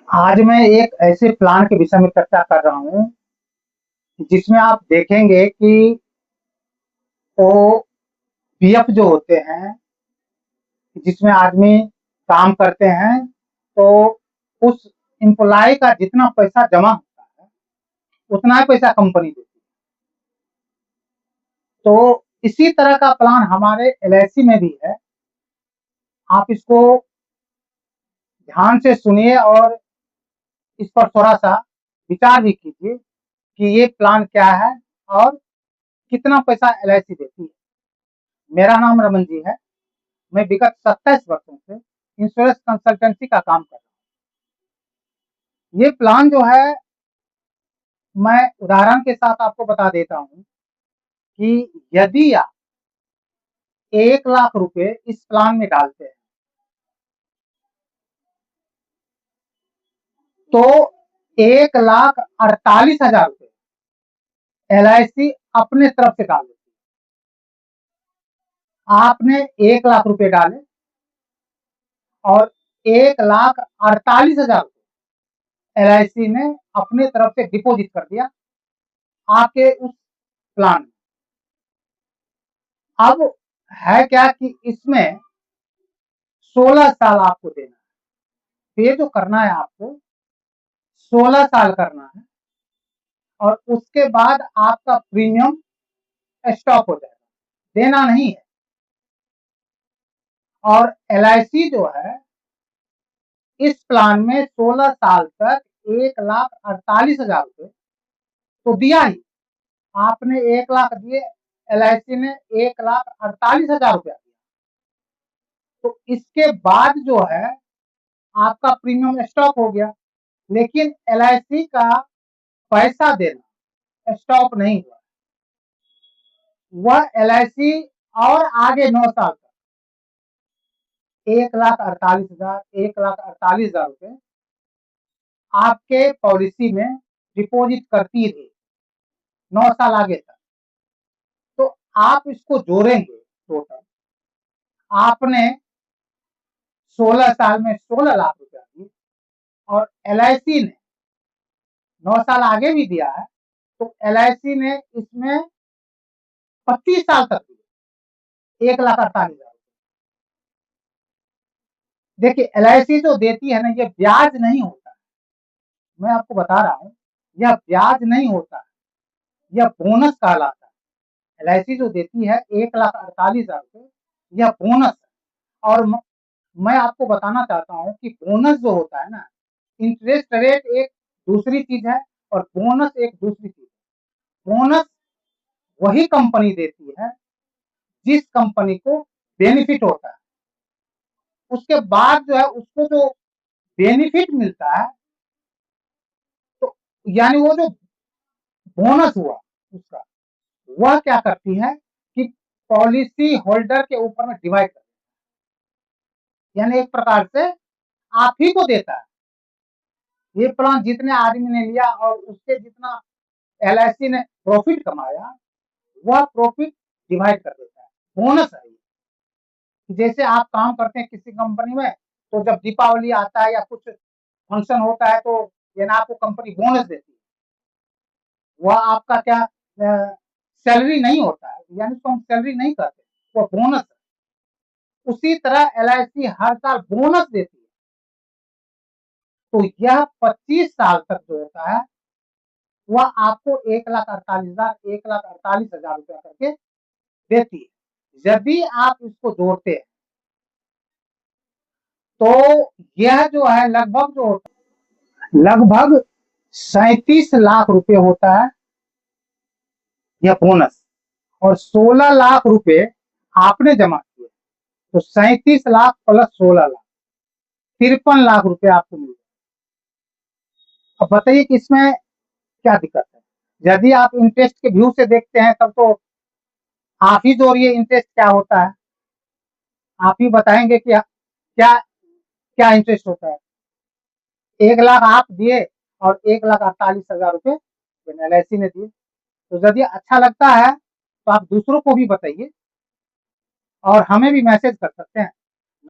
आज मैं एक ऐसे प्लान के विषय में चर्चा कर रहा हूँ जिसमें आप देखेंगे कि वो पीएफ जो होते हैं, जिसमें आदमी काम करते हैं, तो उस एम्प्लॉय का जितना पैसा जमा होता है उतना ही पैसा कंपनी देती है। तो इसी तरह का प्लान हमारे एलआईसी में भी है। आप इसको ध्यान से सुनिए और इस पर थोड़ा-सा विचार भी कीजिए कि ये प्लान क्या है और कितना पैसा एलआईसी देती है। मेरा नाम रमन जी है। मैं विगत 27 वर्षों से इंश्योरेंस कंसल्टेंसी का काम कर रहा हूँ। ये प्लान जो है, मैं उदाहरण के साथ आपको बता देता हूँ कि यदि आप 1 लाख रुपए इस प्लान में डालते हैं, तो 1,48,000 रुपए एलआईसी अपने तरफ से डाल देती है। आपने 1 लाख रुपए डाले और 1,48,000 रुपए एलआईसी ने अपने तरफ से डिपॉजिट कर दिया आपके उस प्लान में। अब है क्या कि इसमें 16 साल आपको देना है। तो ये जो करना है आपको 16 साल करना है और उसके बाद आपका प्रीमियम स्टॉप हो जाएगा, देना नहीं है। और एलआईसी जो है, इस प्लान में 16 साल तक 1,48,000 रुपए तो दिया ही। आपने 1 लाख दिए, एलआईसी ने 1,48,000 रुपया दिया। तो इसके बाद जो है आपका प्रीमियम स्टॉप हो गया, लेकिन एलआईसी का पैसा देना स्टॉप नहीं हुआ। वह एलआईसी और आगे 9 साल तक 1,48,000 रुपए आपके पॉलिसी में डिपॉजिट करती रही 9 साल आगे तक। तो आप इसको जोड़ेंगे, टोटल आपने 16 साल में 16 लाख रुपया दिए और एलआईसी ने 9 साल आगे भी दिया है, तो एलआईसी ने इसमें 25 साल तक दिए 1,48,000। देखिए, एलआईसी जो देती है ना, ये ब्याज नहीं होता है। मैं आपको बता रहा हूँ, यह ब्याज नहीं होता है, यह बोनस कहलाता है। एलआईसी जो देती है 1,48,000 रुपए, यह बोनस है। और मैं आपको बताना चाहता हूँ कि बोनस जो होता है ना, इंटरेस्ट रेट एक दूसरी चीज है और बोनस एक दूसरी चीज है। बोनस वही कंपनी देती है जिस कंपनी को बेनिफिट होता है। उसके बाद जो है उसको जो बेनिफिट मिलता है, तो यानी वो जो बोनस हुआ उसका, वह क्या करती है कि पॉलिसी होल्डर के ऊपर में डिवाइड कर, यानी एक प्रकार से आप ही को देता है। ये प्लान जितने आदमी ने लिया और उससे जितना एलआईसी ने प्रॉफिट कमाया, वह प्रॉफिट डिवाइड कर देता है। बोनस है ये। जैसे आप काम करते हैं किसी कंपनी में, तो जब दीपावली आता है या कुछ फंक्शन होता है, तो ये ना आपको कंपनी बोनस देती है। वह आपका क्या सैलरी नहीं होता है, यानी उसको हम सैलरी नहीं कहते, वो बोनस है। उसी तरह एलआईसी हर साल बोनस देती है। तो यह 25 साल तक जो होता है, वह आपको 1,48,000 रुपया करके देती है। यदि आप इसको जोड़ते हैं, तो यह जो है लगभग जो होता है, लगभग 37 लाख रुपए होता है यह बोनस। और 16 लाख रुपए आपने जमा किए, तो 37 लाख प्लस 16 लाख 53 लाख रुपए आपको मिल। अब बताइए कि इसमें क्या दिक्कत है। यदि आप इंटरेस्ट के व्यू से देखते हैं, तब तो आप ही जोड़िए इंटरेस्ट क्या होता है। आप ही बताएंगे कि क्या क्या इंटरेस्ट होता है। 1 लाख आप दिए और 1,48,000 रुपए एलआईसी ने दिए। तो यदि अच्छा लगता है तो आप दूसरों को भी बताइए और हमें भी मैसेज कर सकते हैं।